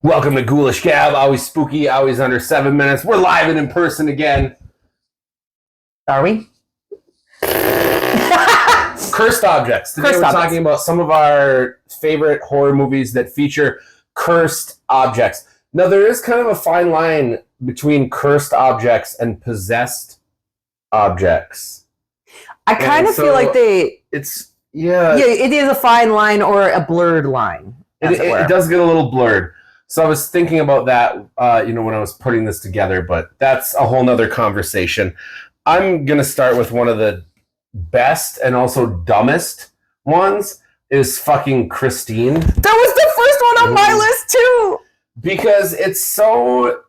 Welcome to Ghoulish Gab. Always spooky, always under 7 minutes. We're live and in person again. Are we? Cursed objects. Today we're talking about some of our favorite horror movies that feature cursed objects. Now, there is kind of a fine line between cursed objects and possessed objects. I kind of feel like It's, yeah. Yeah, it is a fine line or a blurred line. It does get a little blurred. So I was thinking about that, when I was putting this together, but that's a whole nother conversation. I'm going to start with one of the best and also dumbest ones is fucking Christine. That was the first one on my list too. Because it's so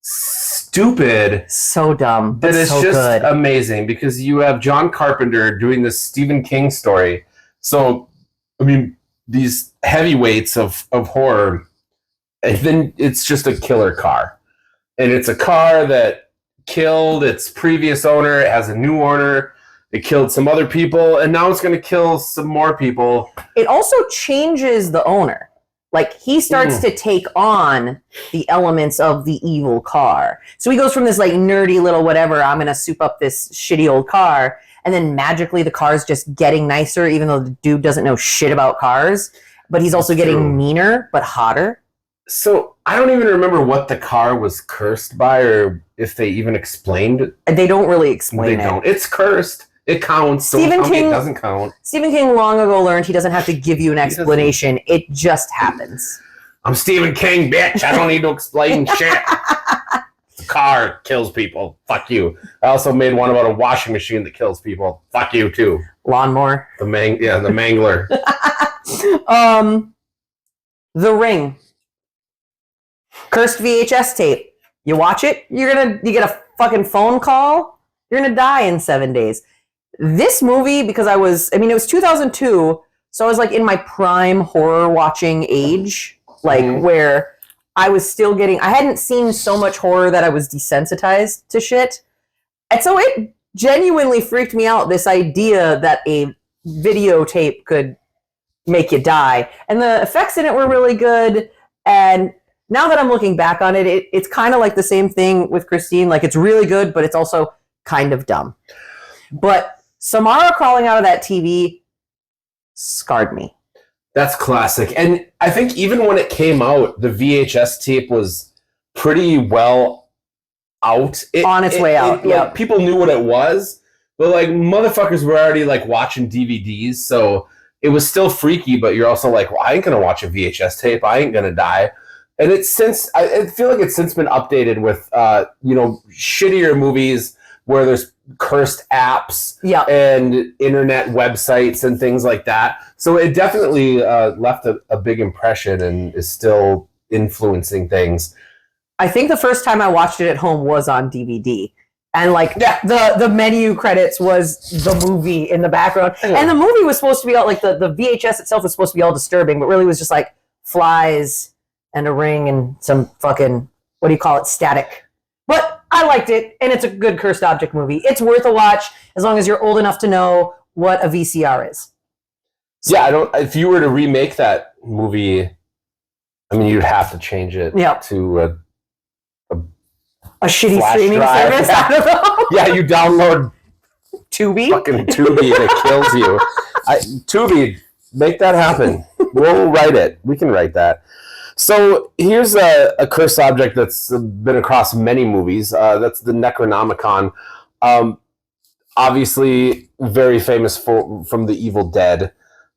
stupid. So dumb. But it's so just good. Amazing because you have John Carpenter doing this Stephen King story. So, I mean, these heavyweights of horror. And then it's just a killer car. And it's a car that killed its previous owner. It has a new owner. It killed some other people. And now it's going to kill some more people. It also changes the owner. Like, he starts to take on the elements of the evil car. So he goes from this, like, nerdy little whatever, I'm going to soup up this shitty old car. And then magically the car's just getting nicer, even though the dude doesn't know shit about cars. But he's also getting meaner, but hotter. So I don't even remember what the car was cursed by or if they even explained it. They don't really explain They don't. It's cursed. It counts. Stephen King, it doesn't count. Stephen King long ago learned he doesn't have to give you an explanation. It just happens. I'm Stephen King, bitch. I don't need to explain shit. The car kills people. Fuck you. I also made one about a washing machine that kills people. Fuck you too. Lawnmower. The mangler. The Ring. Cursed VHS tape. You watch it, you get a fucking phone call, you're gonna die in 7 days. This movie, because it was 2002, so I was like in my prime horror watching age, where I was still I hadn't seen so much horror that I was desensitized to shit. And so it genuinely freaked me out, this idea that a videotape could make you die. And the effects in it were really good, and now that I'm looking back on it, it's kind of like the same thing with Christine. Like, it's really good, but it's also kind of dumb. But Samara crawling out of that TV scarred me. That's classic. And I think even when it came out, the VHS tape was pretty well out. On its way out, yeah. Like, people knew what it was, but like motherfuckers were already like watching DVDs, so it was still freaky, but you're also like, well, I ain't going to watch a VHS tape. I ain't going to die. And I feel like it's since been updated with, shittier movies where there's cursed apps and internet websites and things like that. So it definitely left a big impression and is still influencing things. I think the first time I watched it at home was on DVD. And the menu credits was the movie in the background. Yeah. And the movie was supposed to be all, like, the VHS itself was supposed to be all disturbing, but really was just like flies and a ring and some fucking, static. But I liked it, and it's a good cursed object movie. It's worth a watch as long as you're old enough to know what a VCR is. So, yeah, if you were to remake that movie, I mean, you'd have to change it to a shitty streaming service. Yeah. I don't know. Yeah, you download Tubi. Fucking Tubi, and it kills you. Tubi, make that happen. We'll write it. We can write that. So here's a cursed object that's been across many movies. That's the Necronomicon. Obviously, very famous from The Evil Dead.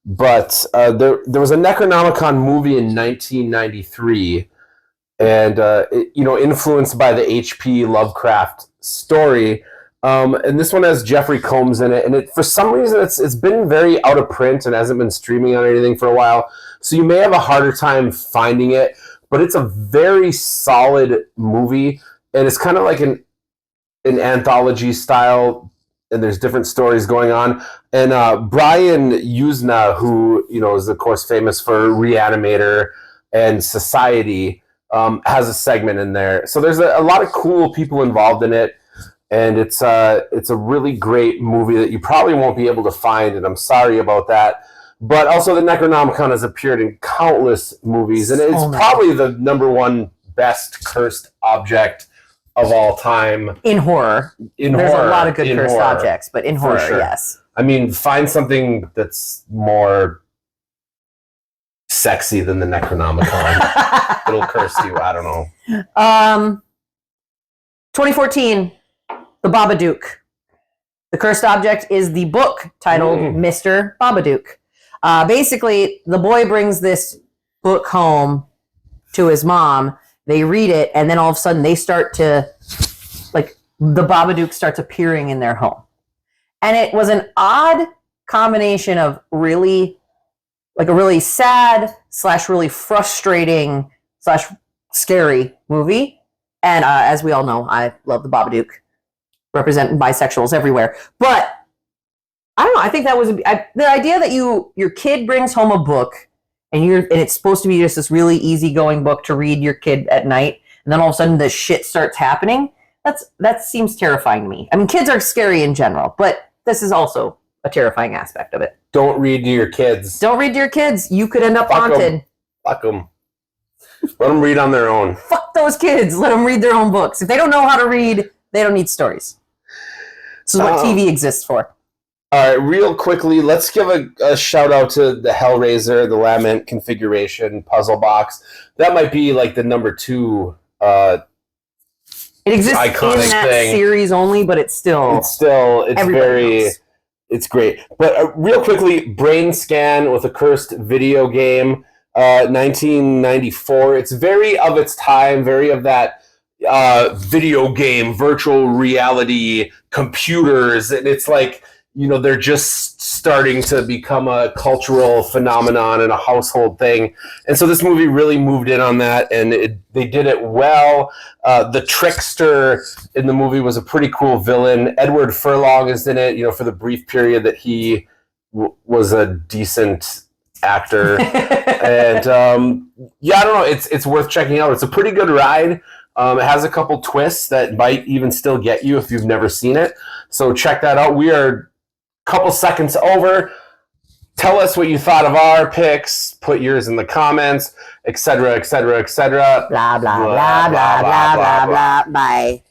But there was a Necronomicon movie in 1993, and influenced by the H.P. Lovecraft story. And this one has Jeffrey Combs in it, and for some reason it's been very out of print and hasn't been streaming on anything for a while. So you may have a harder time finding it, but it's a very solid movie, and it's kind of like an anthology style, and there's different stories going on. And Brian Usna, who is of course famous for Reanimator and Society, has a segment in there. So there's a lot of cool people involved in it. And it's a really great movie that you probably won't be able to find, and I'm sorry about that. But also the Necronomicon has appeared in countless movies, and it's probably the number one best cursed object of all time. In horror. There's a lot of good cursed objects, but in horror, sure. Yes. I mean, find something that's more sexy than the Necronomicon. It'll curse you. I don't know. 2014, The Babadook. The cursed object is the book titled Mr. Babadook. Basically, the boy brings this book home to his mom. They read it, and then all of a sudden they start to, like, the Babadook starts appearing in their home. And it was an odd combination of really, like, a really sad / really frustrating / scary movie. And as we all know, I love the Babadook, representing bisexuals everywhere. But I don't know. I think that was the idea that your kid brings home a book, and it's supposed to be just this really easygoing book to read your kid at night, and then all of a sudden the shit starts happening. That seems terrifying to me. I mean, kids are scary in general, but this is also a terrifying aspect of it. Don't read to your kids. Don't read to your kids. You could end up haunted. Fuck them. Let them read on their own. Fuck those kids. Let them read their own books. If they don't know how to read, they don't need stories. This is what TV exists for. All right, real quickly, let's give a shout out to the Hellraiser, the Lament configuration puzzle box. That might be like the number 2 it exists iconic in that thing. Series only, but it's very knows. It's great. But real quickly, Brain Scan with a cursed video game, 1994. It's very of its time, very of that video game, virtual reality, computers, and it's like, you know, they're just starting to become a cultural phenomenon and a household thing. And so this movie really moved in on that, and they did it well. The trickster in the movie was a pretty cool villain. Edward Furlong is in it, you know, for the brief period that he was a decent actor. And yeah, I don't know, it's worth checking out. It's a pretty good ride. It has a couple twists that might even still get you if you've never seen it. So check that out. We are couple seconds over. Tell us what you thought of our picks. Put yours in the comments, etc., etc., etc. Blah, blah, blah, blah, blah, blah, blah, blah. Bye.